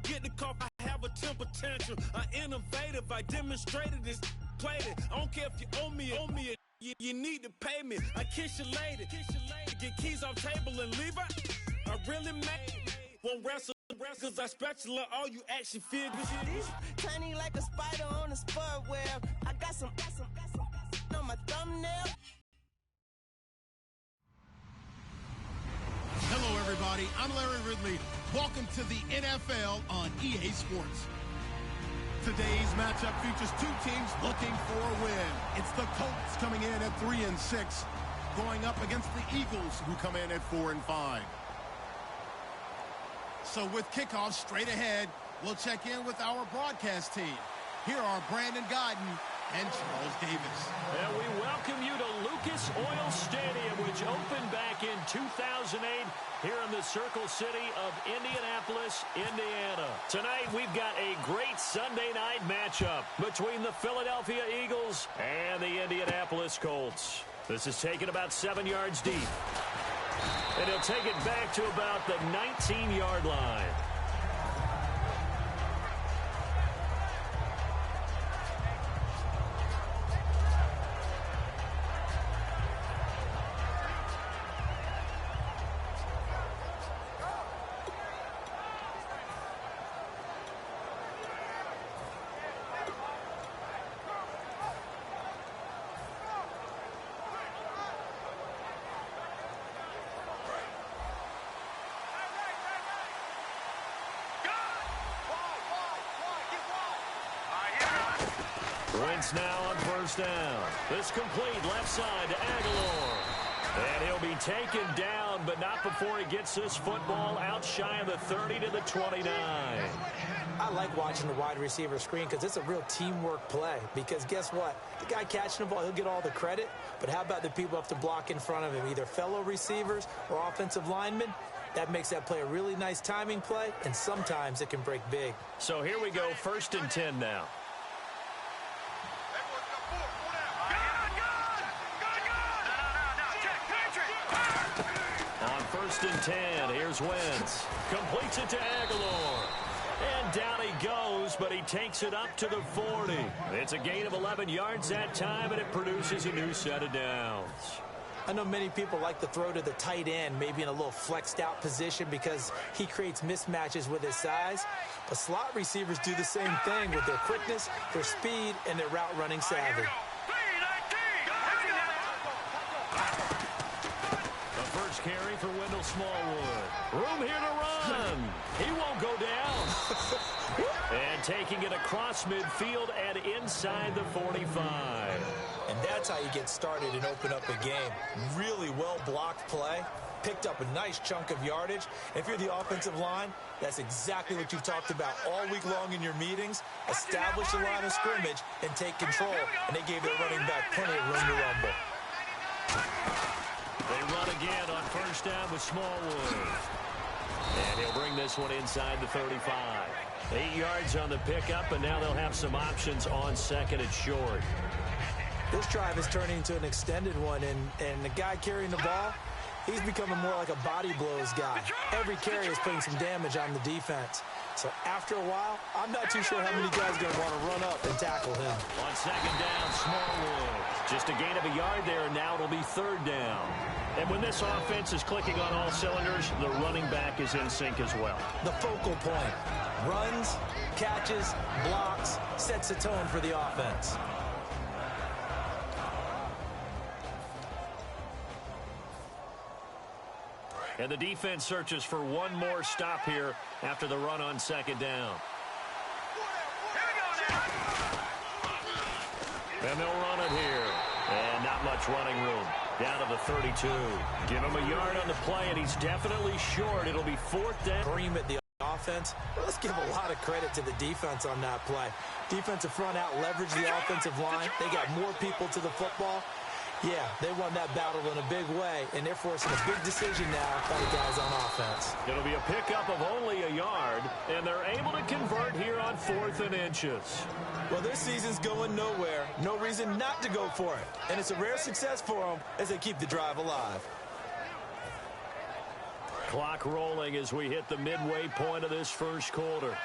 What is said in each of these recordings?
get the call, I have a temper tantrum. I innovative, I demonstrated this, played it. I don't care if you owe me it. You need to pay me. I kiss your lady. Get keys off table and leave her. I really made. Won't wrestle, cause I spatula all you action figures. Tiny like a spider on a spud web. I got some on my thumbnail. Hello, everybody. I'm Larry Ridley. Welcome to the NFL on EA Sports. Today's matchup features two teams looking for a win. It's the Colts coming in at 3-6, going up against the Eagles, who come in at 4-5. So with kickoff straight ahead, we'll check in with our broadcast team. Here are Brandon Godden and Charles Davis. And we welcome you to Lucas Oil Stadium, which opened back in 2008 here in the Circle City of Indianapolis, Indiana. Tonight, we've got a great Sunday night matchup between the Philadelphia Eagles and the Indianapolis Colts. This is taken about 7 yards deep. And he'll take it back to about the 19-yard line. Wentz now on first down. This complete left side to Aguilar. And he'll be taken down, but not before he gets this football out shy of the 30 to the 29. I like watching the wide receiver screen because it's a real teamwork play. Because guess what? The guy catching the ball, he'll get all the credit. But how about the people up to block in front of him, either fellow receivers or offensive linemen? That makes that play a really nice timing play, and sometimes it can break big. So here we go, 1st and 10 now. On 1st and 10, here's Wentz. Completes it to Aguilar. And down he goes, but he takes it up to the 40. It's a gain of 11 yards that time, and it produces a new set of downs. I know many people like to throw to the tight end, maybe in a little flexed out position because he creates mismatches with his size. But slot receivers do the same thing with their quickness, their speed, and their route running savvy. Carry for Wendell Smallwood. Room here to run. He won't go down. And taking it across midfield and inside the 45. And that's how you get started and open up a game. Really well-blocked play. Picked up a nice chunk of yardage. If you're the offensive line, that's exactly what you've talked about all week long in your meetings. Establish the line of scrimmage and take control. And they gave their running back plenty of room to rumble. They run again on first down with Smallwood. And he'll bring this one inside the 35. 8 yards on the pickup, and now they'll have some options on second and short. This drive is turning into an extended one, and the guy carrying the ball, he's becoming more like a body blows guy. Every carry is putting some damage on the defense. So after a while, I'm not too sure how many guys are going to want to run up and tackle him. On second down, Smallwood. Just a gain of a yard there, and now it'll be 3rd down. And when this offense is clicking on all cylinders, the running back is in sync as well. The focal point. Runs, catches, blocks, sets the tone for the offense. And the defense searches for one more stop here after the run on second down. And they'll run it here. And not much running room. Down to the 32. Give him a yard on the play, and he's definitely short. It'll be 4th down. Cream at the offense. Let's give a lot of credit to the defense on that play. Defensive front out leveraged the offensive line. They got more people to the football. Yeah, they won that battle in a big way, and they're forcing a big decision now by the guys on offense. It'll be a pickup of only a yard, and they're able to convert here on 4th and inches. Well, this season's going nowhere. No reason not to go for it. And it's a rare success for them as they keep the drive alive. Clock rolling as we hit the midway point of this first quarter.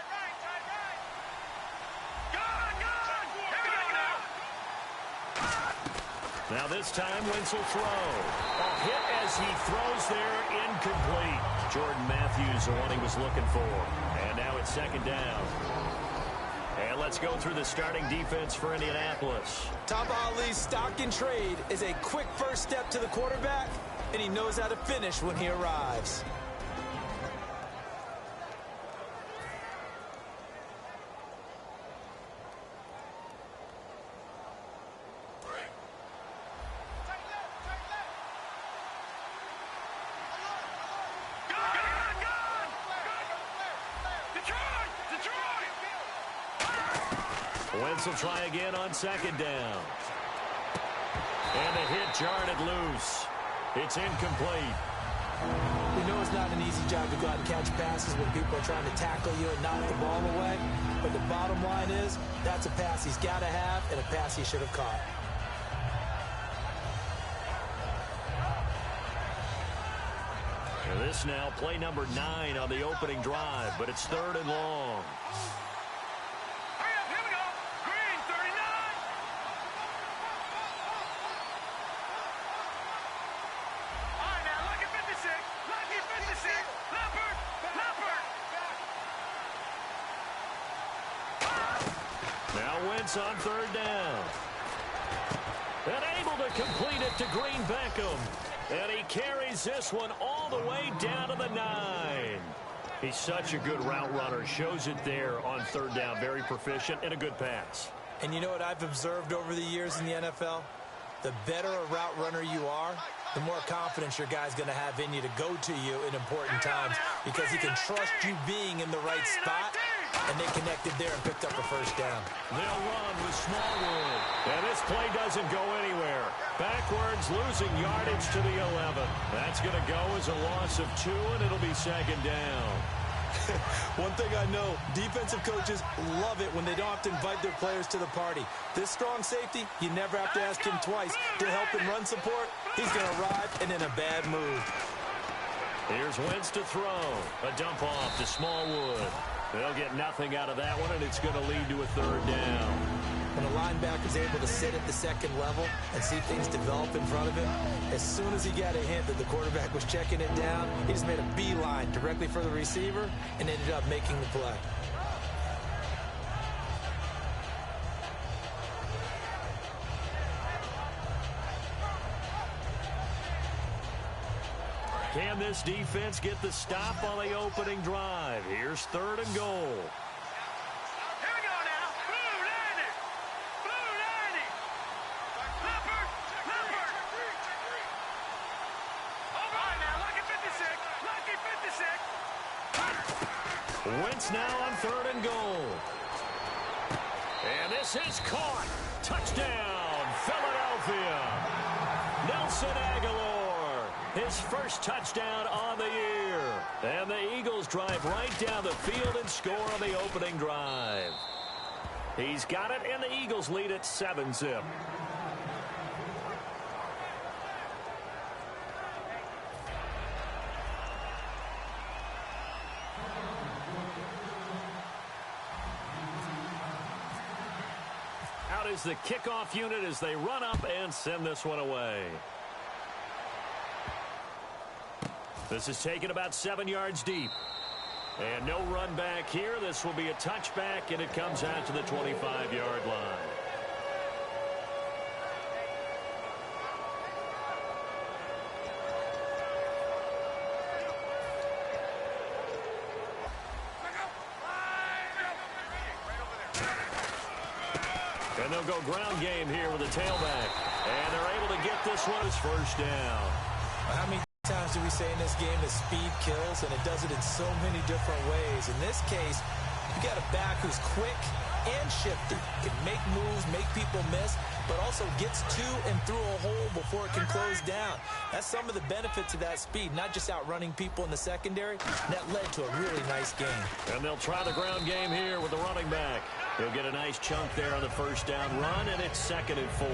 Now this time, Wentz will throw. A hit as he throws there, incomplete. Jordan Matthews, the one he was looking for. And now it's second down. And let's go through the starting defense for Indianapolis. Tom Ali's stock and trade is a quick first step to the quarterback, and he knows how to finish when he arrives. Wentz will try again on second down. And the hit jarred it loose. It's incomplete. We know it's not an easy job to go out and catch passes when people are trying to tackle you and knock the ball away. But the bottom line is, that's a pass he's got to have and a pass he should have caught. And this now, play number 9 on the opening drive, but it's third and long. On third down. And able to complete it to Green Beckham. And he carries this one all the way down to the 9. He's such a good route runner. Shows it there on third down. Very proficient and a good pass. And you know what I've observed over the years in the NFL? The better a route runner you are, the more confidence your guy's going to have in you to go to you in important times because he can trust you being in the right spot. And they connected there and picked up a first down. They'll run with Smallwood. And this play doesn't go anywhere. Backwards, losing yardage to the 11. That's going to go as a loss of 2, and it'll be second down. One thing I know, defensive coaches love it when they don't have to invite their players to the party. This strong safety, you never have to ask him twice to help in run support. He's going to arrive and in a bad mood. Here's Wentz to throw. A dump off to Smallwood. They'll get nothing out of that one, and it's going to lead to a third down. When a linebacker's able to sit at the second level and see things develop in front of him, as soon as he got a hint that the quarterback was checking it down, he just made a beeline directly for the receiver and ended up making the play. Can this defense get the stop on the opening drive? Here's third and goal. Here we go now. Blue 90. Blue 90. Leopard. Leopard. All right now. Lucky 56. Lucky 56. Wentz now on third and goal. And this is caught. Touchdown, Philadelphia. Nelson Aguilar. His first touchdown on the year. And the Eagles drive right down the field and score on the opening drive. He's got it, and the Eagles lead at 7-zip. Out is the kickoff unit as they run up and send this one away. This is taken about 7 yards deep. And no run back here. This will be a touchback, and it comes out to the 25-yard line. And they'll go ground game here with a tailback. And they're able to get this one as first down. How many times do we say in this game that speed kills, and it does it in so many different ways? In this case, you got a back who's quick and shifty, can make moves, make people miss, but also gets to and through a hole before it can close down. That's some of the benefits of that speed, not just outrunning people in the secondary. That led to a really nice game. And they'll try the ground game here with the running back. He'll get a nice chunk there on the first down run, and it's 2nd and 4.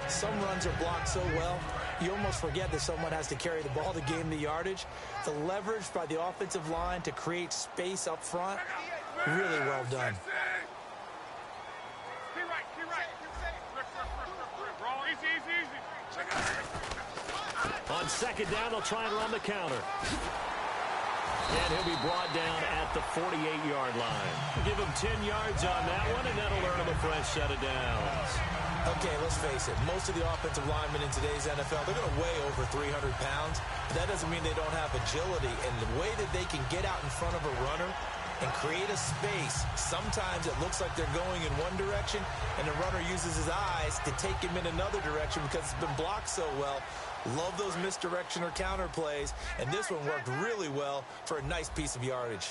Some runs are blocked so well, you almost forget that someone has to carry the ball to gain the yardage. The leverage by the offensive line to create space up front, really well done. Be right. Rip. Easy, easy, easy. On second down, they'll try and run the counter. And he'll be brought down at the 48-yard line. Give him 10 yards on that one, and that'll earn him a fresh set of downs. Okay, let's face it. Most of the offensive linemen in today's NFL, they're going to weigh over 300 pounds. But that doesn't mean they don't have agility. And the way that they can get out in front of a runner and create a space, sometimes it looks like they're going in one direction, and the runner uses his eyes to take him in another direction because it's been blocked so well. Love those misdirection or counter plays, and this one worked really well for a nice piece of yardage.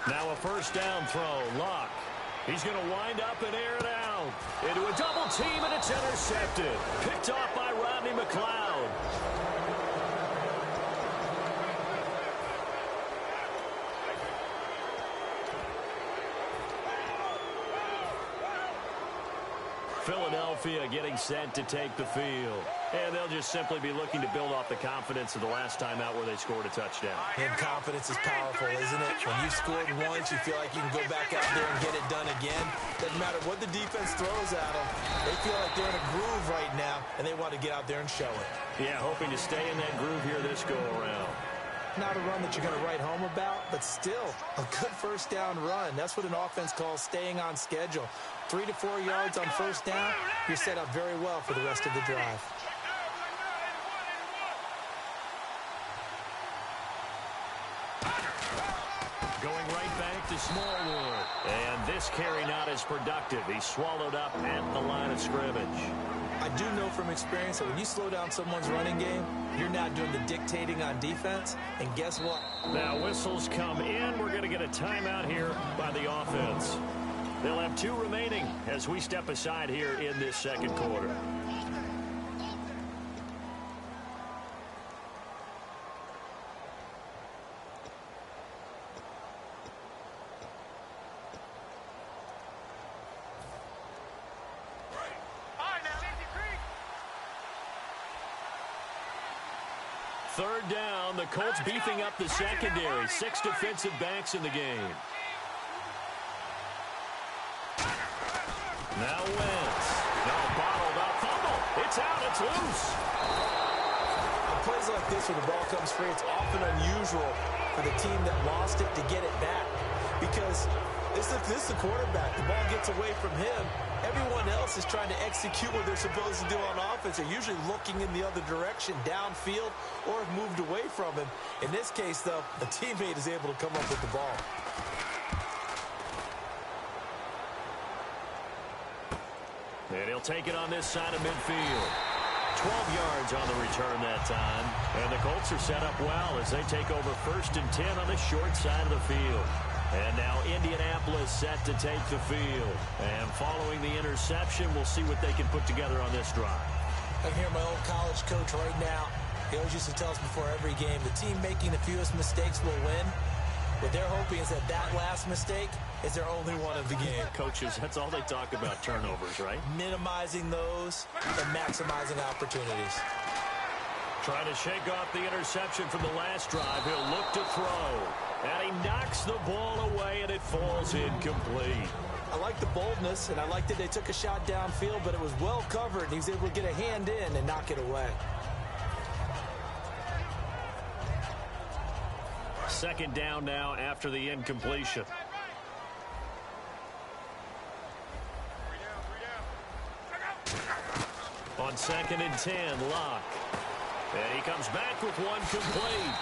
Now a first down throw. Locke. He's going to wind up and air it out. Into a double team, and it's intercepted. Picked off by Rodney McLeod. Philadelphia getting set to take the field. And they'll just simply be looking to build off the confidence of the last time out where they scored a touchdown. And confidence is powerful, isn't it? When you've scored once, you feel like you can go back out there and get it done again. Doesn't matter what the defense throws at them. They feel like they're in a groove right now, and they want to get out there and show it. Yeah, hoping to stay in that groove here this go-around. Not a run that you're going to write home about, but still a good first down run. That's what an offense calls staying on schedule. 3 to 4 yards on first down, you're set up very well for the rest of the drive. Going right back to Smallwood. And this carry not as productive. He's swallowed up at the line of scrimmage. I do know from experience that when you slow down someone's running game, you're not doing the dictating on defense. And guess what? Now whistles come in. We're going to get a timeout here by the offense. They'll have 2 remaining as we step aside here in this second quarter. Third down, the Colts beefing up the secondary. 6 defensive backs in the game. Now Wentz. No, bottled up. Fumble. It's out. It's loose. On plays like this where the ball comes free, it's often unusual for the team that lost it to get it back. Because this is the quarterback. The ball gets away from him. Everyone else is trying to execute what they're supposed to do on offense. They're usually looking in the other direction, downfield, or have moved away from him. In this case, though, a teammate is able to come up with the ball. And he'll take it on this side of midfield. 12 yards on the return that time. And the Colts are set up well as they take over 1st and 10 on the short side of the field. And now Indianapolis set to take the field. And following the interception, we'll see what they can put together on this drive. I can hear my old college coach right now. He always used to tell us before every game, the team making the fewest mistakes will win. What they're hoping is that last mistake is their only one of the game. Coaches, that's all they talk about, turnovers, right? Minimizing those and maximizing opportunities. Trying to shake off the interception from the last drive. He'll look to throw. And he knocks the ball away, and it falls incomplete. I like the boldness, and I like that they took a shot downfield, but it was well covered. He was able to get a hand in and knock it away. Second down now after the incompletion. On 2nd and 10, Locke. And he comes back with one complete.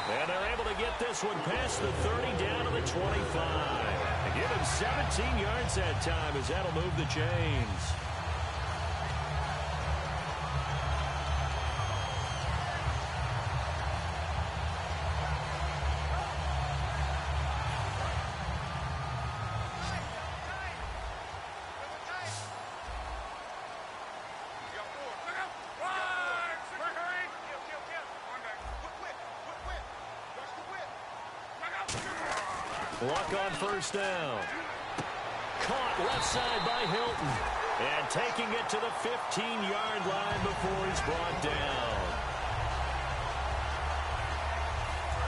And they're able to get this one past the 30 down to the 25. And give him 17 yards that time as that'll move the chains. Luck on first down. Caught left side by Hilton. And taking it to the 15-yard line before he's brought down.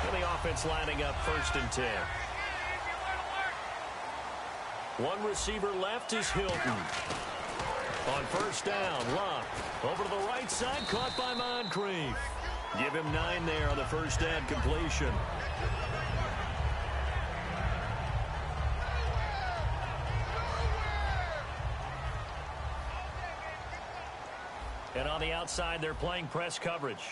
And the offense lining up 1st and 10. One receiver left is Hilton. On first down, Luck. Over to the right side, caught by Moncrief. Give him 9 there on the first down completion. And on the outside, they're playing press coverage.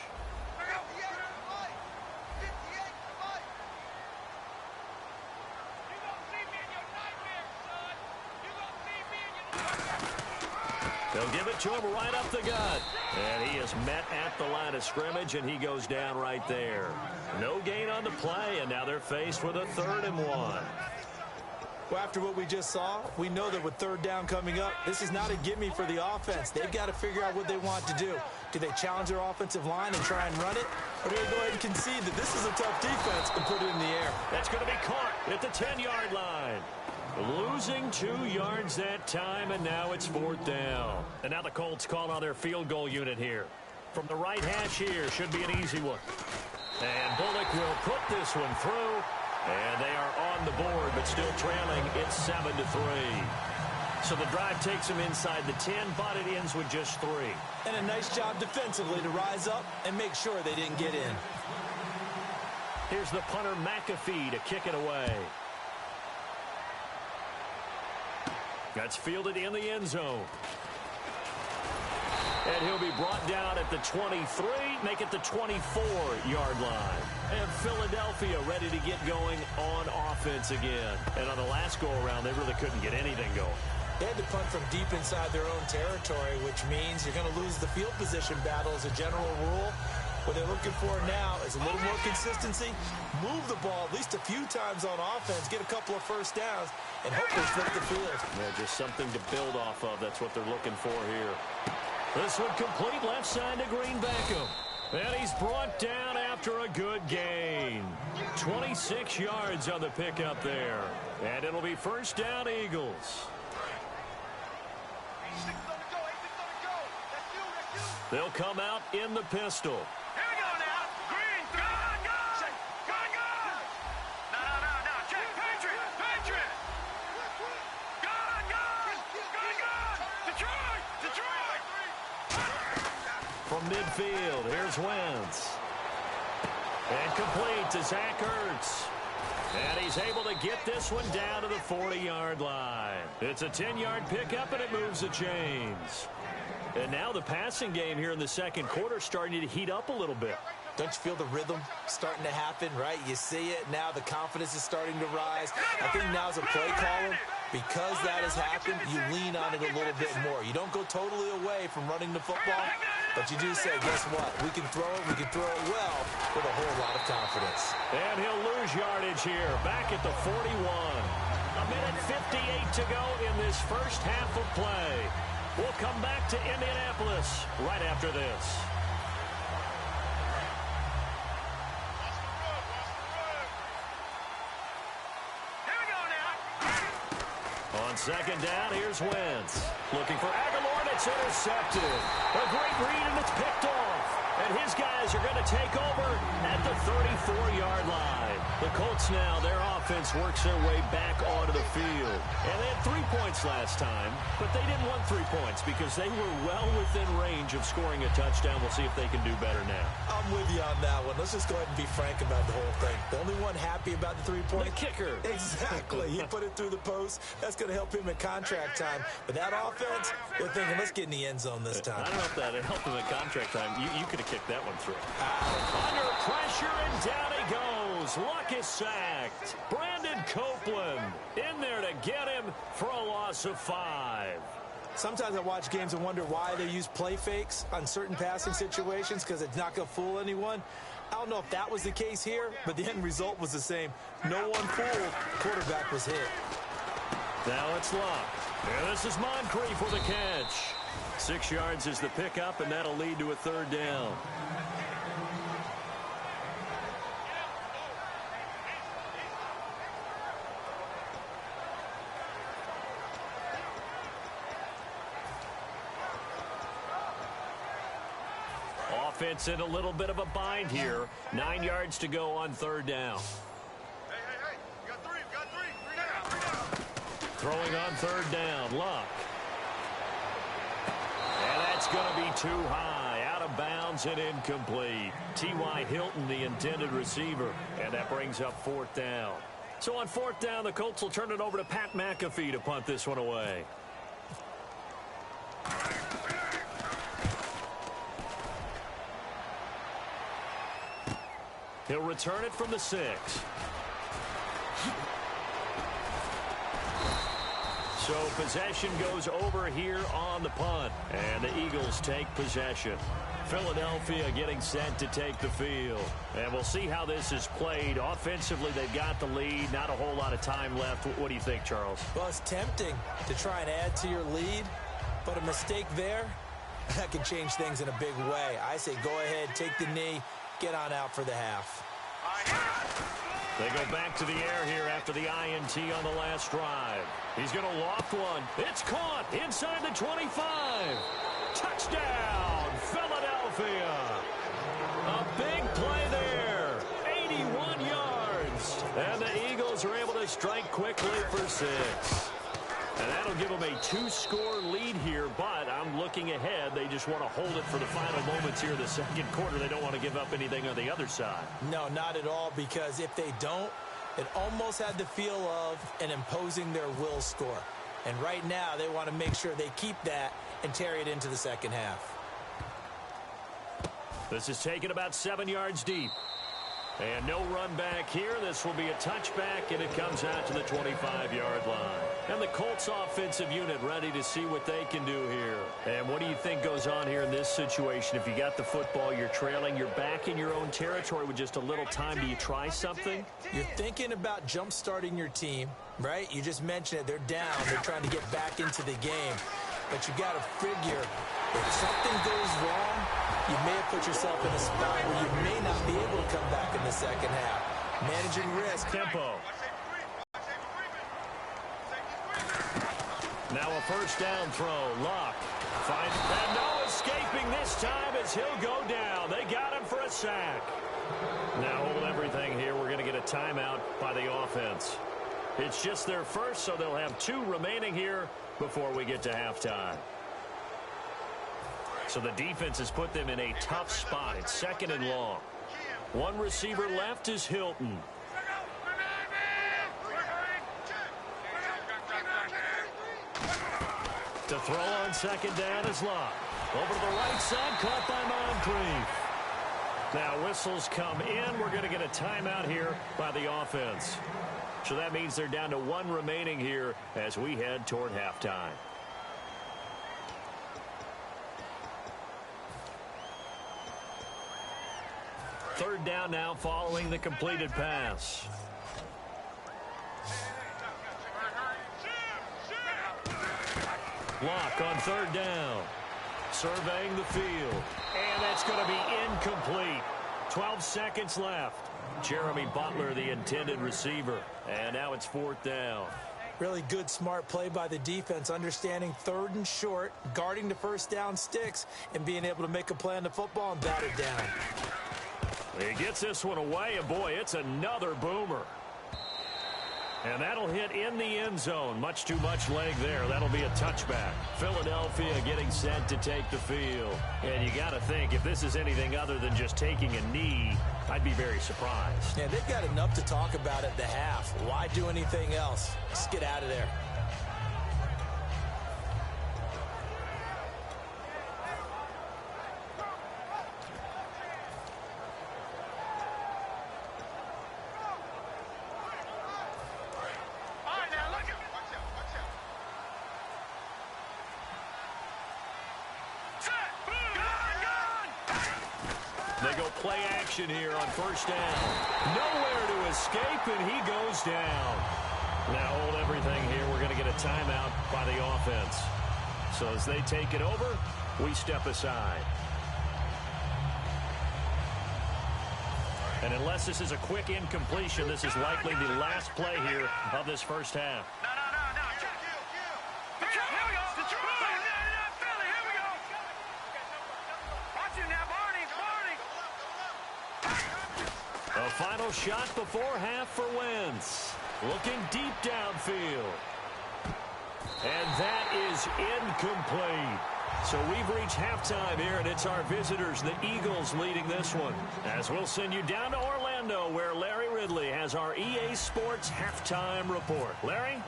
They'll give it to him right up the gut. And he is met at the line of scrimmage, and he goes down right there. No gain on the play, and now they're faced with a 3rd and 1. Well, after what we just saw, we know that with 3rd down coming up, this is not a gimme for the offense. They've got to figure out what they want to do. Do they challenge their offensive line and try and run it? Or do they go ahead and concede that this is a tough defense and put it in the air? That's going to be caught at the 10-yard line. Losing 2 yards that time, and now it's 4th down. And now the Colts call on their field goal unit here. From the right hash here, should be an easy one. And Bullock will put this one through. And they are on the board, but still trailing. It's 7-3. So the drive takes them inside the 10, but it ends with just 3. And a nice job defensively to rise up and make sure they didn't get in. Here's the punter McAfee to kick it away. That's fielded in the end zone. And he'll be brought down at the 23, make it the 24-yard line. And Philadelphia ready to get going on offense again. And on the last go-around, they really couldn't get anything going. They had to punt from deep inside their own territory, which means you're going to lose the field position battle as a general rule. What they're looking for now is a little more consistency, move the ball at least a few times on offense, get a couple of first downs, and hopefully flip the field. Yeah, just something to build off of. That's what they're looking for here. This one complete left side to Green Beckham. And he's brought down after a good gain. 26 yards on the pickup there. And it'll be first down, Eagles. They'll come out in the pistol. Here we go now. Green, go. No. Check. Patriot. Go. Detroit. From midfield, here's Wentz. And complete to Zach Ertz. And he's able to get this one down to the 40-yard line. It's a 10-yard pickup, and it moves the chains. And now the passing game here in the second quarter starting to heat up a little bit. Don't you feel the rhythm starting to happen, right? You see it now. The confidence is starting to rise. I think now's a play caller. Because that has happened, you lean on it a little bit more. You don't go totally away from running the football, but you do say, guess what? We can throw it well with a whole lot of confidence. And he'll lose yardage here, back at the 41. A minute 58 to go in this first half of play. We'll come back to Indianapolis right after this. On second down, here's Wentz. Looking for Aguilar, and it's intercepted. A great read, and it's picked off. And his guys are going to take over at the 34-yard line. The Colts now, their offense works their way back onto the field. And they had 3 points last time, but they didn't want 3 points because they were well within range of scoring a touchdown. We'll see if they can do better now. I'm with you on that one. Let's just go ahead and be frank about the whole thing. The only one happy about the 3 points? The kicker. Exactly. He put it through the post. That's going to help him in contract time. But that offense, they're thinking, let's get in the end zone this time. I don't know if that helped him in contract time. You could have kicked that one through. Under pressure, and down he goes. Luck is sacked. Brandon Copeland in there to get him for a loss of 5. Sometimes I watch games and wonder why they use play fakes on certain passing situations because it's not going to fool anyone. I don't know if that was the case here, but the end result was the same. No one fooled. Quarterback was hit. Now it's Luck. And this is Moncrief with a catch. 6 yards is the pickup, and that'll lead to a 3rd down. Offense in a little bit of a bind here. 9 yards to go on 3rd down. Hey. You got three. 3 down. Throwing on third down, Luck. And that's going to be too high, out of bounds and incomplete. T.Y. Hilton, the intended receiver, and that brings up fourth down. So on fourth down, the Colts will turn it over to Pat McAfee to punt this one away. He'll return it from the 6. So possession goes over here on the punt, and the Eagles take possession. Philadelphia getting set to take the field. And we'll see how this is played. Offensively, they've got the lead. Not a whole lot of time left. What do you think, Charles? Well, it's tempting to try and add to your lead, but a mistake there, that can change things in a big way. I say go ahead, take the knee, get on out for the half. They go back to the air here after the INT on the last drive. He's going to loft one. It's caught inside the 25. Touchdown, Philadelphia. A big play there. 81 yards. And the Eagles are able to strike quickly for 6. And that'll give them a 2-score lead here, but I'm looking ahead. They just want to hold it for the final moments here in the second quarter. They don't want to give up anything on the other side. No, not at all, because if they don't, it almost had the feel of an imposing their will score. And right now, they want to make sure they keep that and carry it into the second half. This is taken about 7 yards deep. And no run back here. This will be a touchback, and it comes out to the 25-yard line. And the Colts offensive unit ready to see what they can do here. And what do you think goes on here in this situation? If you got the football, you're trailing, you're back in your own territory with just a little time. Do you try something? You're thinking about jump-starting your team, right? You just mentioned it. They're down. They're trying to get back into the game. But you got to figure, if something goes wrong, you may have put yourself in a spot where you may not be able to come back in the second half. Managing risk. Tempo. Now a first down throw. Luck. And no escaping this time as he'll go down. They got him for a sack. Now hold everything here. We're going to get a timeout by the offense. It's just their first, so they'll have 2 remaining here before we get to halftime. So the defense has put them in a tough spot. It's 2nd and long. One receiver left is Hilton. To throw on 2nd down is Luck. Over to the right side, caught by Moncrief. Now whistles come in. We're going to get a timeout here by the offense. So that means they're down to 1 remaining here as we head toward halftime. Third down now following the completed pass. Luck on 3rd down. Surveying the field. And that's going to be incomplete. 12 seconds left. Jeremy Butler, the intended receiver. And now it's 4th down. Really good, smart play by the defense, understanding 3rd and short, guarding the first down sticks, and being able to make a play on the football and bat it down. He gets this one away, and boy, it's another boomer. And that'll hit in the end zone. Much too much leg there. That'll be a touchback. Philadelphia getting set to take the field. And you got to think, if this is anything other than just taking a knee, I'd be very surprised. Yeah, they've got enough to talk about at the half. Why do anything else? Just get out of there. They go play action here on 1st down. Nowhere to escape, and he goes down. Now hold everything here. We're going to get a timeout by the offense. So as they take it over, we step aside. And unless this is a quick incompletion, this is likely the last play here of this first half. No. Here we go. Detroit. Philly, here we go. Watch him now, Barney. A final shot before half for Wentz. Looking deep downfield. And that is incomplete. So we've reached halftime here, and it's our visitors, the Eagles, leading this one. As we'll send you down to Orlando, where Larry Ridley has our EA Sports halftime report. Larry?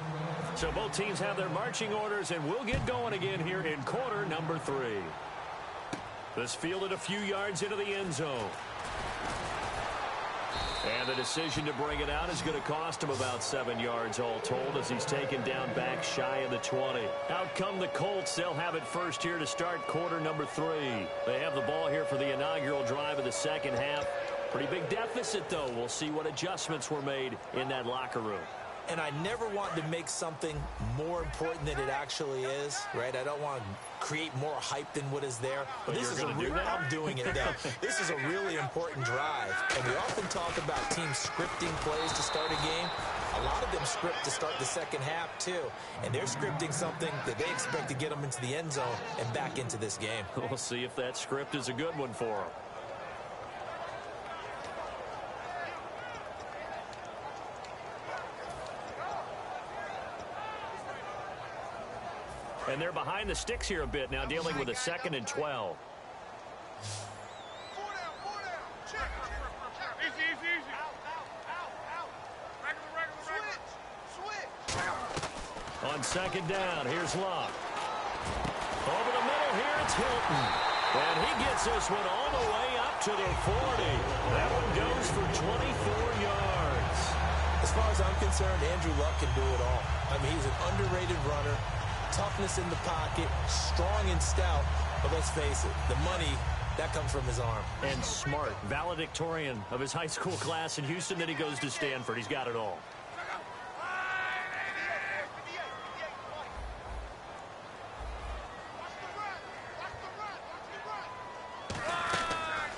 So both teams have their marching orders, and we'll get going again here in quarter number 3. This fielded a few yards into the end zone. And the decision to bring it out is going to cost him about 7 yards all told as he's taken down back shy of the 20. Out come the Colts. They'll have it first here to start quarter number 3. They have the ball here for the inaugural drive of the second half. Pretty big deficit, though. We'll see what adjustments were made in that locker room. And I never want to make something more important than it actually is, right? I don't want to create more hype than what is there. But this is I'm doing it now. This is a really important drive. And we often talk about teams scripting plays to start a game. A lot of them script to start the second half, too. And they're scripting something that they expect to get them into the end zone and back into this game. We'll see if that script is a good one for them. And they're behind the sticks here a bit now, dealing with a 2nd and 12. On 2nd down, here's Locke. Over the middle here, it's Hilton. And he gets this one all the way up to the 40. That one goes for 24 yards. As far as I'm concerned, Andrew Luck can do it all. I mean, he's an underrated runner. Toughness in the pocket, strong and stout, but let's face it, the money, that comes from his arm. And smart, valedictorian of his high school class in Houston, then he goes to Stanford. He's got it all.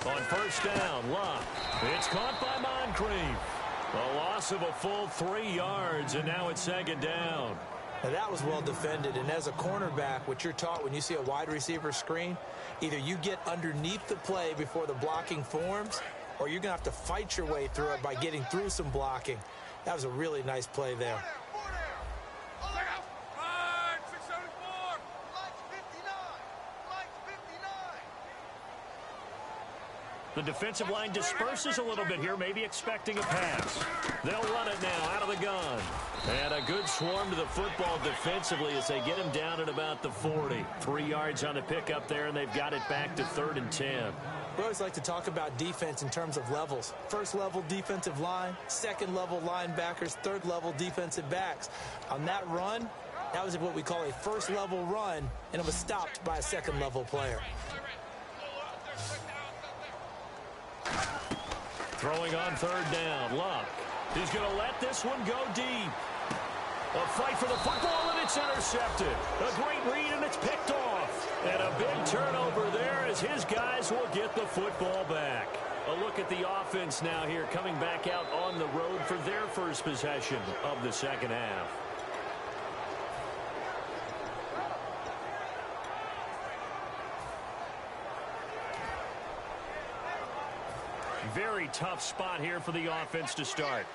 On 1st down, Locke. It's caught by Moncrief. A loss of a full 3 yards, and now it's 2nd down. Now that was well defended, and as a cornerback, what you're taught when you see a wide receiver screen, either you get underneath the play before the blocking forms, or you're going to have to fight your way through it by getting through some blocking. That was a really nice play there. The defensive line disperses a little bit here, maybe expecting a pass. They'll run it now out of the gun. And a good swarm to the football defensively as they get him down at about the 40. 3 yards on the pickup there, and they've got it back to 3rd and 10. We always like to talk about defense in terms of levels. 1st level defensive line, 2nd level linebackers, 3rd level defensive backs. On that run, that was what we call a 1st level run, and it was stopped by a 2nd level player. Throwing on 3rd down, Luck. He's going to let this one go deep. A fight for the football, and it's intercepted. A great read, and it's picked off. And a big turnover there as his guys will get the football back. A look at the offense now here, coming back out on the road for their first possession of the second half. Very tough spot here for the offense to start.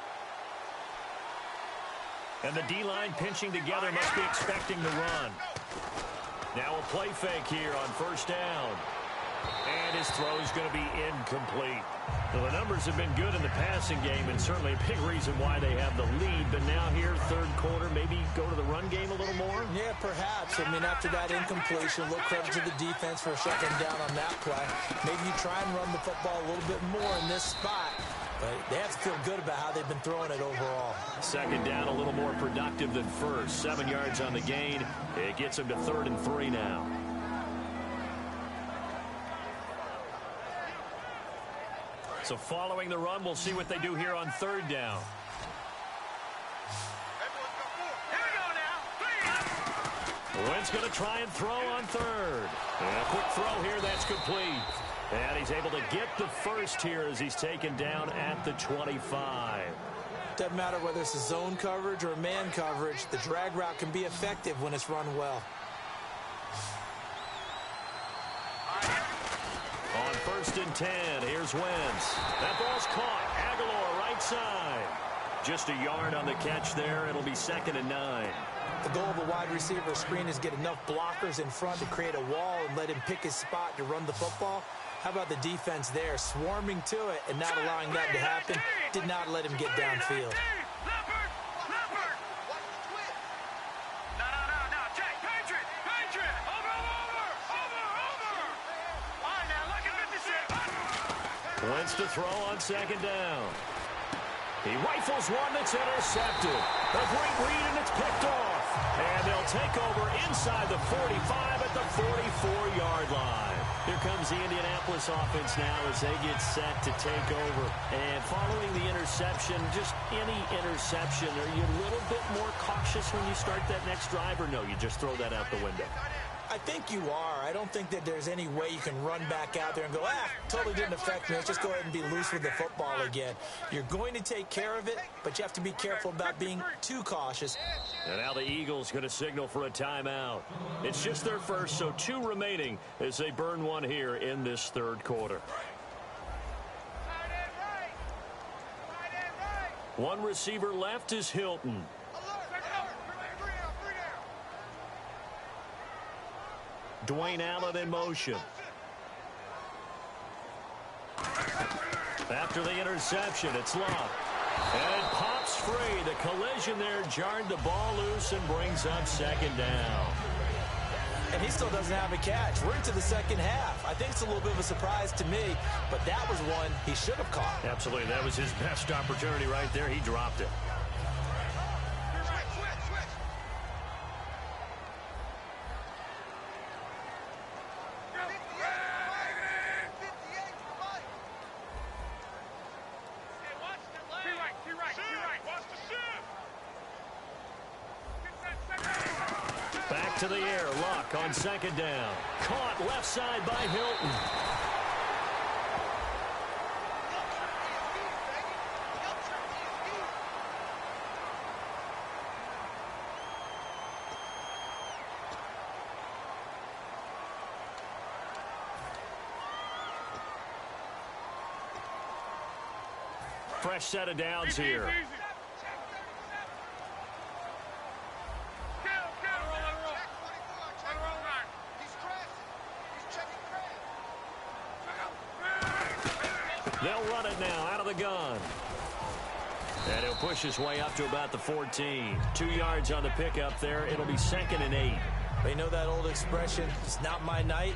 And the D-line pinching together, must be expecting the run. Now a play fake here on 1st down. And his throw is going to be incomplete. Well, the numbers have been good in the passing game, and certainly a big reason why they have the lead. But now here, 3rd quarter, maybe go to the run game a little more? Yeah, perhaps. I mean, after that incompletion, a little credit to the defense for shutting down on that play. Maybe you try and run the football a little bit more in this spot. But they have to feel good about how they've been throwing it overall. 2nd down, a little more productive than 1st. 7 yards on the gain. It gets them to 3rd and 3 now. So following the run, we'll see what they do here on 3rd down. Here we go now. Wentz going to try and throw on 3rd. And a quick throw here, that's complete. And he's able to get the first here as he's taken down at the 25. Doesn't matter whether it's a zone coverage or man coverage, the drag route can be effective when it's run well. On 1st and 10, here's Wentz. That ball's caught. Aguilar right side. Just a yard on the catch there. It'll be 2nd and 9. The goal of a wide receiver screen is get enough blockers in front to create a wall and let him pick his spot to run the football. How about the defense there, swarming to it and not allowing that to happen? Did not let him get downfield. Wentz to throw on second down. He rifles one that's intercepted. A great read, and it's picked off. And they'll take over inside the 45 at the 44-yard line. Here comes the Indianapolis offense now as they get set to take over. And following the interception, just any interception, are you a little bit more cautious when you start that next drive, or no, you just throw that out the window? I think you are. I don't think that there's any way you can run back out there and go, totally didn't affect me. Let's just go ahead and be loose with the football again. You're going to take care of it, but you have to be careful about being too cautious. And now the Eagles going to signal for a timeout. It's just their first, so 2 remaining as they burn one here in this third quarter. One receiver left is Hilton. Dwayne Allen in motion. After the interception, it's Love. And it pops free. The collision there jarred the ball loose and brings up second down. And he still doesn't have a catch. We're into the second half. I think it's a little bit of a surprise to me, but that was one he should have caught. Absolutely. That was his best opportunity right there. He dropped it. Back to the air. Luck on second down. Caught left side by Hilton. Fresh set of downs here. They'll run it now out of the gun. And he'll push his way up to about the 14. 2 yards on the pickup there. It'll be 2nd and 8. They know that old expression, it's not my night.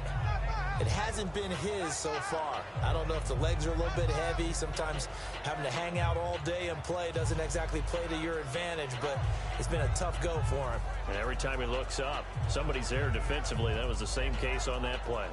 It hasn't been his so far. I don't know if the legs are a little bit heavy. Sometimes having to hang out all day and play doesn't exactly play to your advantage, but it's been a tough go for him. And every time he looks up, somebody's there defensively. That was the same case on that play.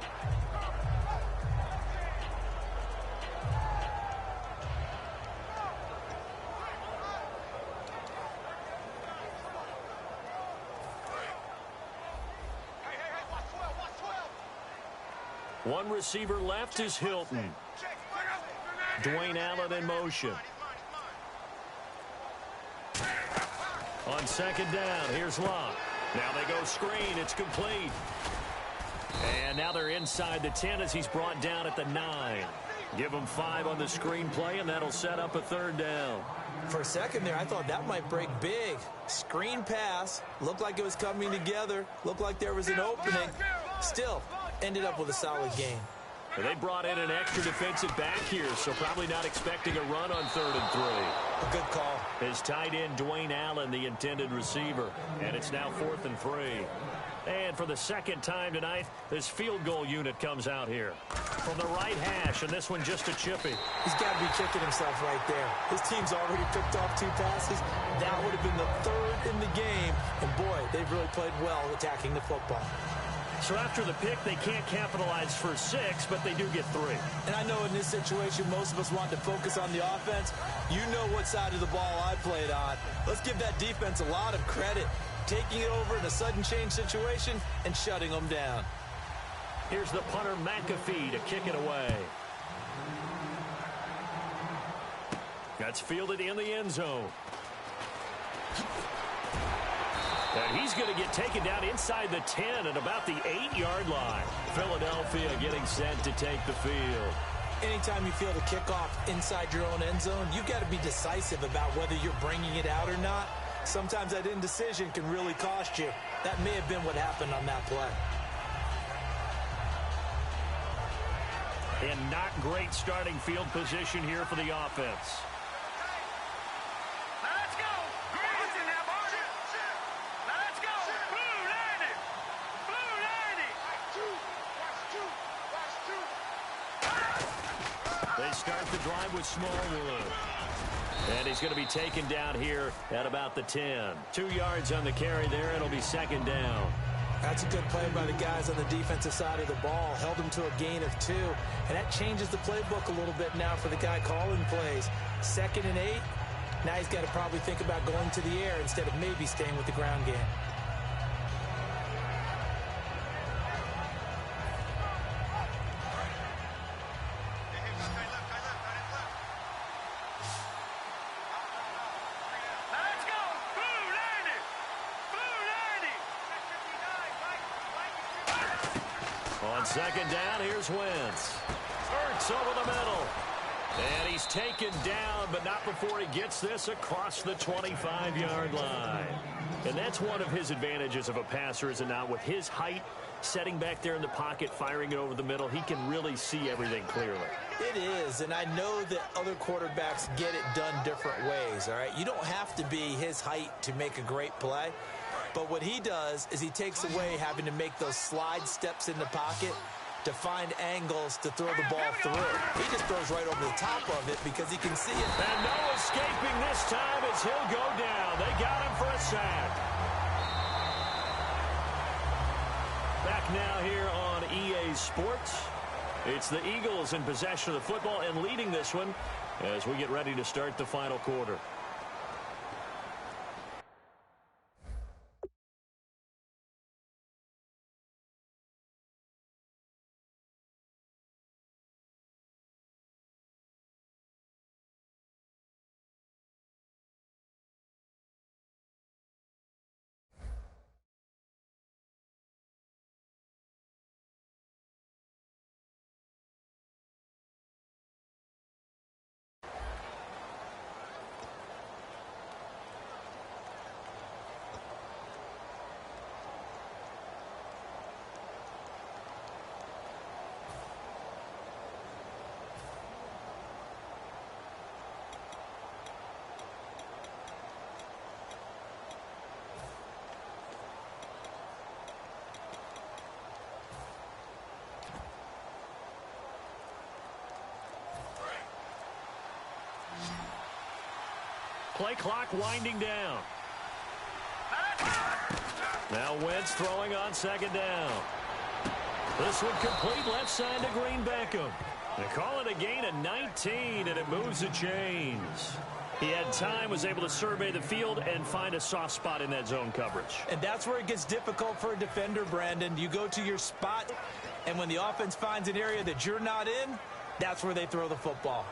One receiver left is Hilton. Dwayne Allen in motion. On second down, here's Love. Now they go screen. It's complete. And now they're inside the 10 as he's brought down at the 9. Give him 5 on the screen play, and that'll set up a 3rd down. For a second there, I thought that might break big. Screen pass. Looked like it was coming together. Looked like there was an opening. Still, ended up with a solid game. They brought in an extra defensive back here, so probably not expecting a run on 3rd and 3. A good call. His tight end, Dwayne Allen, the intended receiver. And it's now 4th and 3. And for the second time tonight, this field goal unit comes out here. From the right hash, and this one just a chippy. He's got to be kicking himself right there. His team's already picked off 2 passes. That would have been the 3rd in the game. And boy, they've really played well attacking the football. So after the pick, they can't capitalize for 6, but they do get 3. And I know in this situation, most of us want to focus on the offense. You know what side of the ball I played on. Let's give that defense a lot of credit. Taking it over in a sudden change situation and shutting them down. Here's the punter, McAfee, to kick it away. That's fielded in the end zone. And he's going to get taken down inside the 10 at about the 8-yard line. Philadelphia getting set to take the field. Anytime you feel the kickoff inside your own end zone, you've got to be decisive about whether you're bringing it out or not. Sometimes that indecision can really cost you. That may have been what happened on that play. And not great starting field position here for the offense. Now let's go. Green's in there, boys. Now let's go. Blue 90. Blue 90. They start the drive with Smallwood. And he's going to be taken down here at about the 10. 2 yards on the carry there. It'll be second down. That's a good play by the guys on the defensive side of the ball. Held him to a gain of 2. And that changes the playbook a little bit now for the guy calling plays. 2nd and 8. Now he's got to probably think about going to the air instead of maybe staying with the ground game. On second down, here's Wentz. Ertz over the middle. And he's taken down, but not before he gets this across the 25-yard line. And that's one of his advantages of a passer, is it not? With his height, setting back there in the pocket, firing it over the middle, he can really see everything clearly. It is, and I know that other quarterbacks get it done different ways, all right? You don't have to be his height to make a great play. But what he does is he takes away having to make those slide steps in the pocket to find angles to throw the ball through. He just throws right over the top of it because he can see it. And no escaping this time as he'll go down. They got him for a sack. Back now here on EA Sports. It's the Eagles in possession of the football and leading this one as we get ready to start the final quarter. Play clock winding down. Now Wentz throwing on second down. This one complete left side to Green Beckham. They call it a gain of 19, and it moves the chains. He had time, was able to survey the field and find a soft spot in that zone coverage. And that's where it gets difficult for a defender, Brandon. You go to your spot, and when the offense finds an area that you're not in, that's where they throw the football.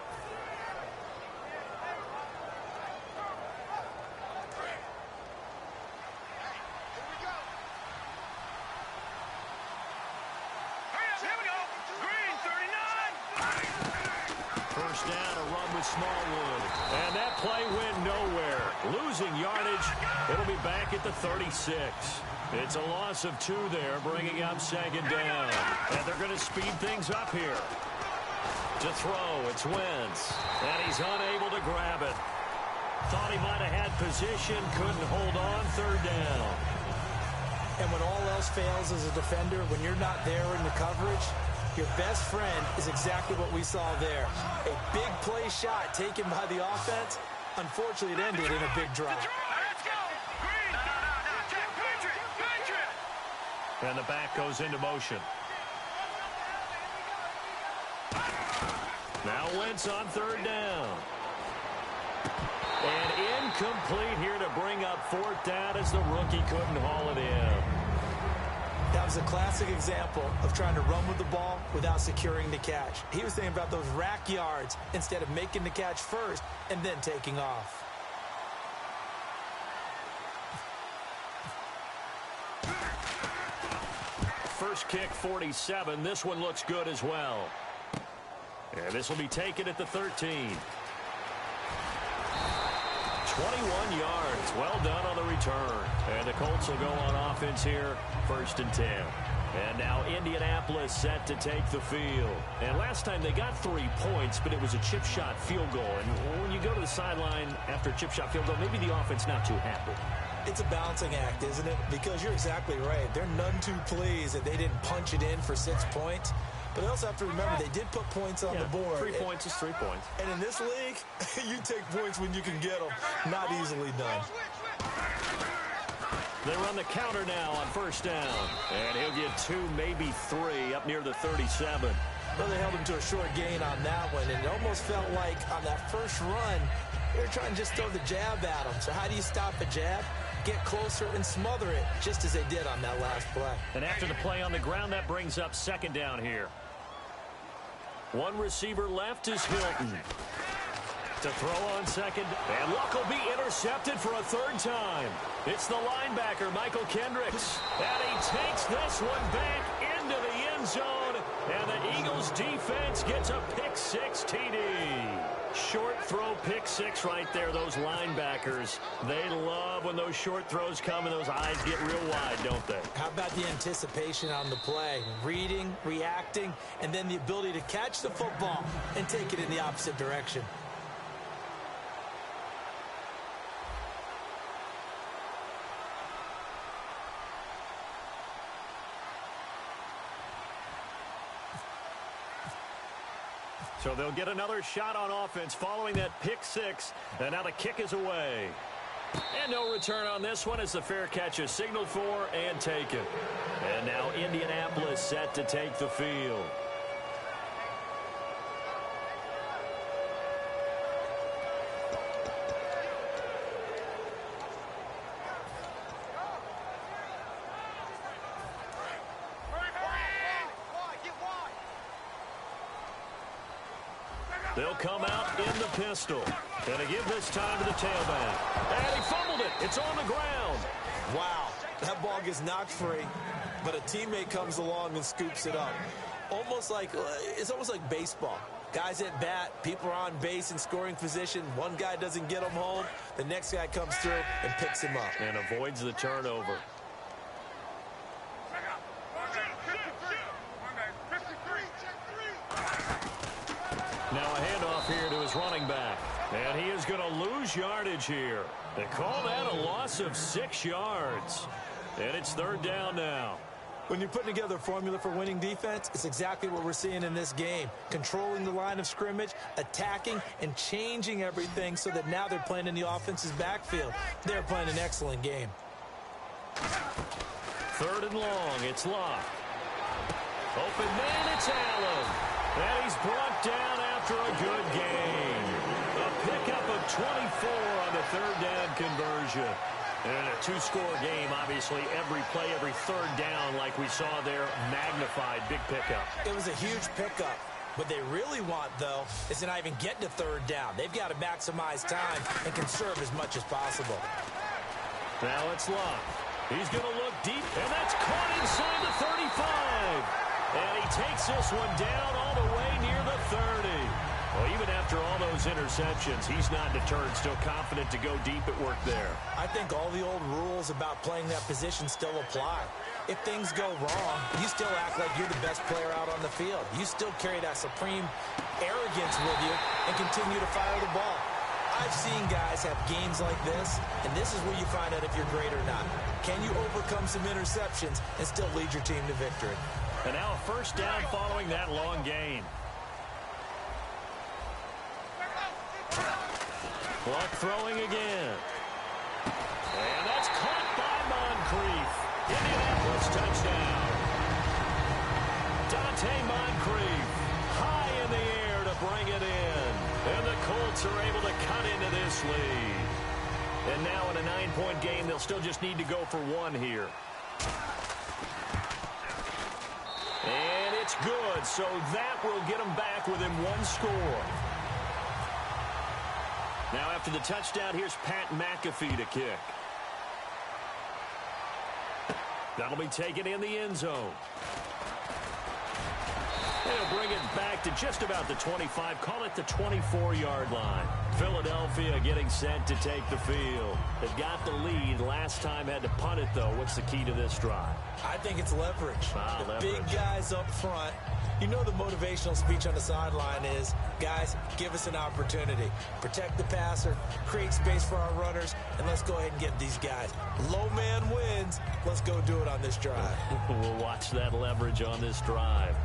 Smallwood. And that play went nowhere. Losing yardage. It'll be back at the 36. It's a loss of 2 there, bringing up second down. And they're going to speed things up here. To throw, it's Wentz. And he's unable to grab it. Thought he might have had position, couldn't hold on, third down. And when all else fails as a defender, when you're not there in the coverage, your best friend is exactly what we saw there. A big play shot taken by the offense. Unfortunately, it ended in a big drop. Let's go. Green. And the back goes into motion. Now Wentz on third down. And incomplete here to bring up fourth down as the rookie couldn't haul it in. That was a classic example of trying to run with the ball without securing the catch. He was thinking about those rack yards instead of making the catch first and then taking off. First kick, 47. This one looks good as well. And this will be taken at the 13. 21 yards. Well done on the return. And the Colts will go on offense here, 1st and 10. And now Indianapolis set to take the field. And last time they got 3 points, but it was a chip shot field goal. And when you go to the sideline after a chip shot field goal, maybe the offense not too happy. It's a balancing act, isn't it? Because you're exactly right. They're none too pleased that they didn't punch it in for 6 points. But they also have to remember they did put points on the board. 3 points is 3 points. And in this league, you take points when you can get them. Not easily done. They run the counter now on 1st down. And he'll get 2, maybe 3 up near the 37. Well, they held him to a short gain on that one. And it almost felt like on that first run, they were trying to just throw the jab at him. So how do you stop a jab? Get closer and smother it, just as they did on that last play. And after the play on the ground, that brings up 2nd down here. One receiver left is Hilton. To throw on 2nd, and Luck will be intercepted for a 3rd time. It's the linebacker, Michael Kendricks. And he takes this one back into the end zone. And the Eagles defense gets a pick-6 TD. Short throw pick-6 right there. Those linebackers, they love when those short throws come and those eyes get real wide, don't they? How about the anticipation on the play? Reading, reacting, and then the ability to catch the football and take it in the opposite direction. So they'll get another shot on offense following that pick-6. And now the kick is away. And no return on this one as the fair catch is signaled for and taken. And now Indianapolis set to take the field. They'll come out in the pistol. Gonna give this time to the tailback. And he fumbled it. It's on the ground. Wow, that ball gets knocked free, but a teammate comes along and scoops it up. It's almost like baseball. Guys at bat, people are on base in scoring position. One guy doesn't get him home. The next guy comes through and picks him up. And avoids the turnover. Now a handoff here to his running back. And he is going to lose yardage here. They call that a loss of 6 yards. And it's 3rd down now. When you're putting together a formula for winning defense, it's exactly what we're seeing in this game. Controlling the line of scrimmage, attacking, and changing everything so that now they're playing in the offense's backfield. They're playing an excellent game. 3rd and long. It's Locke. Open man, it's Allen. And he's brought down after a good game. A pickup of 24 on the 3rd down conversion. And a 2-score game, obviously. Every play, every 3rd down, like we saw there, magnified. Big pickup. It was a huge pickup. What they really want, though, is to not even get to 3rd down. They've got to maximize time and conserve as much as possible. Now it's Locke. He's going to look deep, and that's caught inside the 35. And he takes this one down all the way near the 30. Well, even after all those interceptions, he's not deterred, still confident to go deep at work there. I think all the old rules about playing that position still apply. If things go wrong, you still act like you're the best player out on the field. You still carry that supreme arrogance with you and continue to fire the ball. I've seen guys have games like this, and this is where you find out if you're great or not. Can you overcome some interceptions and still lead your team to victory? And now a 1st down following that long gain. Luck throwing again. And that's caught by Moncrief. Indianapolis touchdown. Dante Moncrief high in the air to bring it in. And the Colts are able to cut into this lead. And now in a 9-point game, they'll still just need to go for 1 here. And it's good, so that will get them back within 1 score. Now after the touchdown, here's Pat McAfee to kick. That'll be taken in the end zone. They'll bring it back to just about the 25. Call it the 24-yard line. Philadelphia getting set to take the field. They've got the lead. Last time had to punt it, though. What's the key to this drive? I think it's leverage. The leverage. Big guys up front. You know the motivational speech on the sideline is, guys, give us an opportunity. Protect the passer, create space for our runners, and let's go ahead and get these guys. Low man wins. Let's go do it on this drive. We'll watch that leverage on this drive.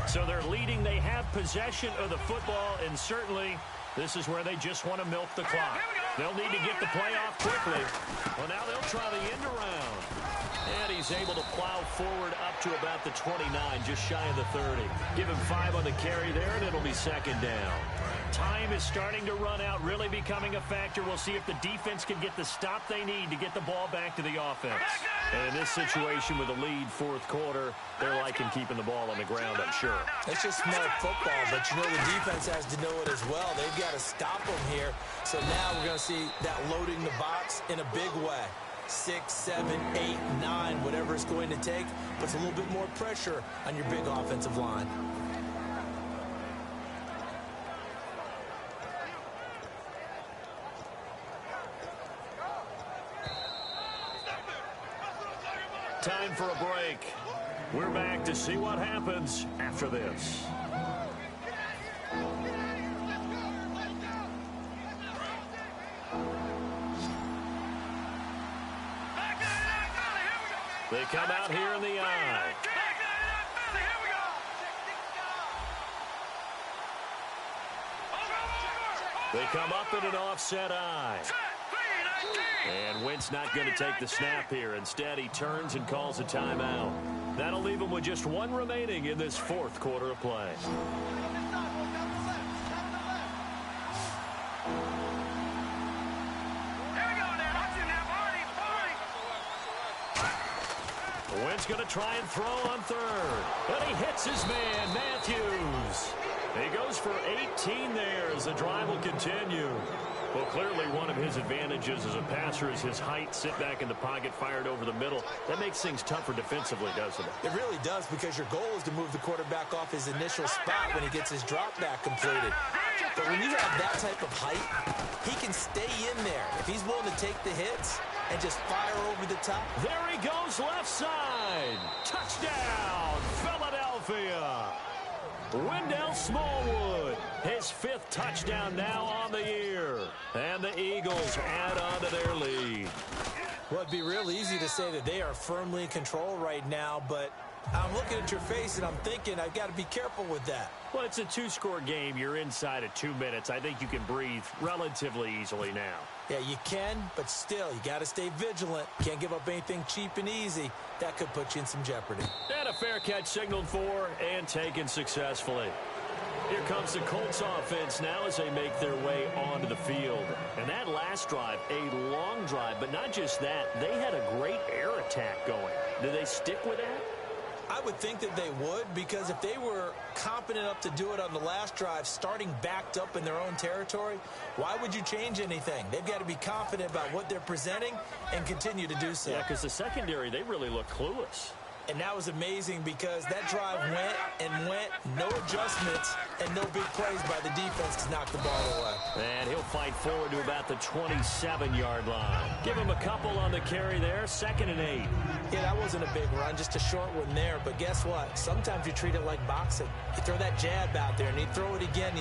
So they're leading. They have possession of the football, and certainly this is where they just want to milk the clock. They'll need to get the play off quickly. Well, now they'll try the end around. And he's able to plow forward up to about the 29, just shy of the 30. Give him 5 on the carry there, and it'll be second down. Time is starting to run out, really becoming a factor. We'll see if the defense can get the stop they need to get the ball back to the offense. And in this situation with a lead fourth quarter, they're liking keeping the ball on the ground, I'm sure. It's just smart football, but you know the defense has to know it as well. They've got to stop them here. So now we're going to see that loading the box in a big way. 6, 7, 8, 9, whatever it's going to take, puts a little bit more pressure on your big offensive line. Time for a break. We're back to see what happens after this. They come out here in the eye. They come up in an offset eye. And Wentz not going to take the snap here. Instead, he turns and calls a timeout. That'll leave him with just 1 remaining in this fourth quarter of play. Wentz going to try and throw on third. But he hits his man, Matthews. He goes for 18 there as the drive will continue. Well, clearly one of his advantages as a passer is his height. Sit back in the pocket, fired over the middle. That makes things tougher defensively, doesn't it? It really does, because your goal is to move the quarterback off his initial spot when he gets his drop back completed. But when you have that type of height, he can stay in there. If he's willing to take the hits and just fire over the top. There he goes, left side. Touchdown, Philadelphia. Wendell Smallwood, his 5th touchdown now on the year. And the Eagles add on to their lead. Well, it'd be real easy to say that they are firmly in control right now, but I'm looking at your face and I'm thinking I've got to be careful with that. Well, it's a 2-score game. You're inside of 2 minutes. I think you can breathe relatively easily now. Yeah, you can, but still, you got to stay vigilant. Can't give up anything cheap and easy. That could put you in some jeopardy. And a fair catch signaled for and taken successfully. Here comes the Colts offense now as they make their way onto the field. And that last drive, a long drive, but not just that. They had a great air attack going. Do they stick with that? I would think that they would, because if they were competent enough to do it on the last drive, starting backed up in their own territory, why would you change anything? They've got to be confident about what they're presenting and continue to do so. Yeah, because the secondary, they really look clueless. And that was amazing, because that drive went and went, no adjustments, and no big plays by the defense to knock the ball away. And he'll fight forward to about the 27-yard line. Give him a couple on the carry there, 2nd and 8. Yeah, that wasn't a big run, just a short one there. But guess what? Sometimes you treat it like boxing. You throw that jab out there, and you throw it again,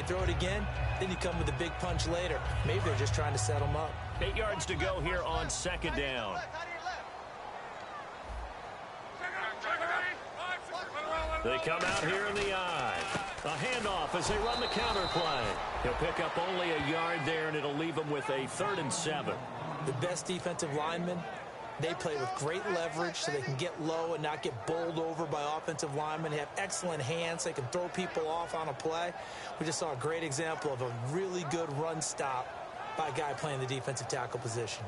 then you come with a big punch later. Maybe they're just trying to set them up. 8 yards to go here on 2nd down. They come out here in the eye. A handoff as they run the counter play. He'll pick up only a yard there, and it'll leave him with a 3rd and 7. The best defensive linemen, they play with great leverage so they can get low and not get bowled over by offensive linemen. They have excellent hands. They can throw people off on a play. We just saw a great example of a really good run stop by a guy playing the defensive tackle position.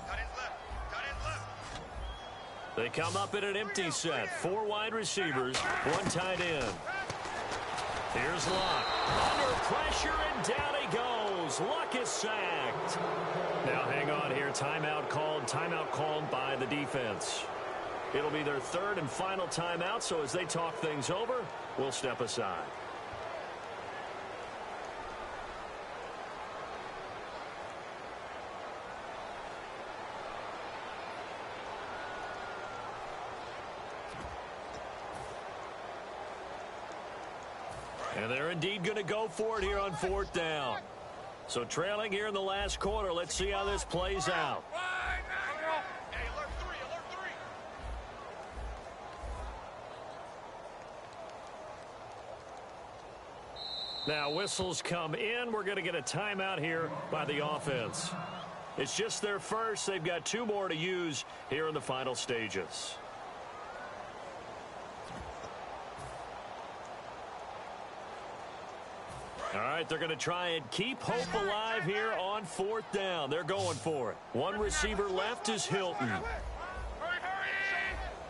Cut his left. come up in an empty set. 4 wide receivers, 1 tight end. Here's Luck. Under pressure, and down he goes. Luck is sacked. Now hang on here. Timeout called by the defense. It'll be their 3rd and final timeout, so as they talk things over, we'll step aside. And they're indeed going to go for it here on 4th down. So trailing here in the last quarter, let's see how this plays out. Now whistles come in. We're going to get a timeout here by the offense. It's just their first. They've got 2 more to use here in the final stages. All right, they're going to try and keep hope alive here on 4th down. They're going for it. 1 receiver left is Hilton.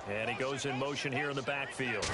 And he goes in motion here in the backfield.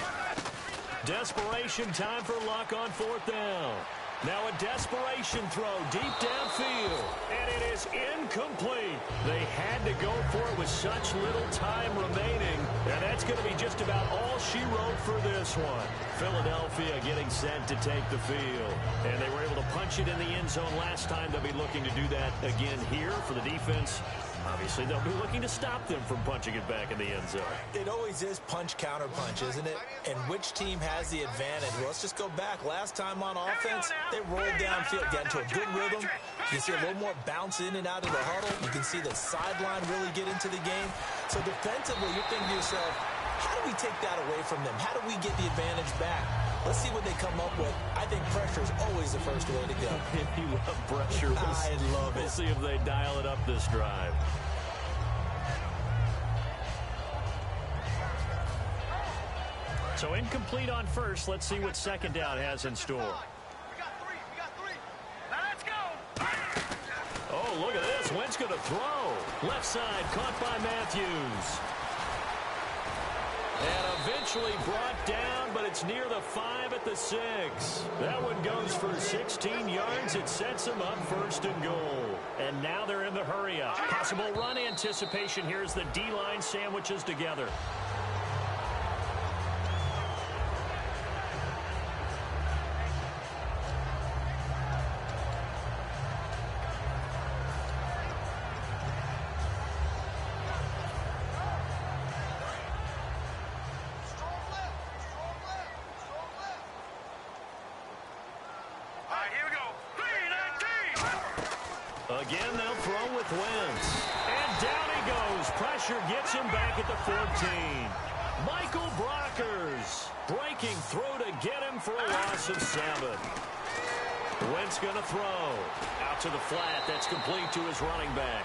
Desperation time for Luck on 4th down. Now a desperation throw deep downfield. And it is incomplete. They had to go for it with such little time remaining. And that's going to be just about all she wrote for this one. Philadelphia getting set to take the field. And they were able to punch it in the end zone last time. They'll be looking to do that again here for the defense. Obviously, they'll be looking to stop them from punching it back in the end zone. It always is punch-counter-punch, isn't it? And which team has the advantage? Well, let's just go back. Last time on offense, they rolled downfield, got into a good rhythm. You see a little more bounce in and out of the huddle. You can see the sideline really get into the game. So defensively, you're thinking to yourself, how do we take that away from them? How do we get the advantage back? Let's see what they come up with. I think pressure is always the first way to go. You love pressure. I love it. We'll see if they dial it up this drive. So incomplete on first. Let's see what 2nd down has in store. We got three. Now let's go. Oh, look at this. Wentz going to throw. Left side caught by Matthews. And eventually brought down, but it's near the 5 at the 6. That one goes for 16 yards. It sets them up 1st and goal. And now they're in the hurry up. Possible run anticipation here as the D-line sandwiches together. Again, they'll throw with Wentz. And down he goes. Pressure gets him back at the 14. Michael Brockers breaking through to get him for a loss of 7. Wentz going to throw. Out to the flat. That's complete to his running back.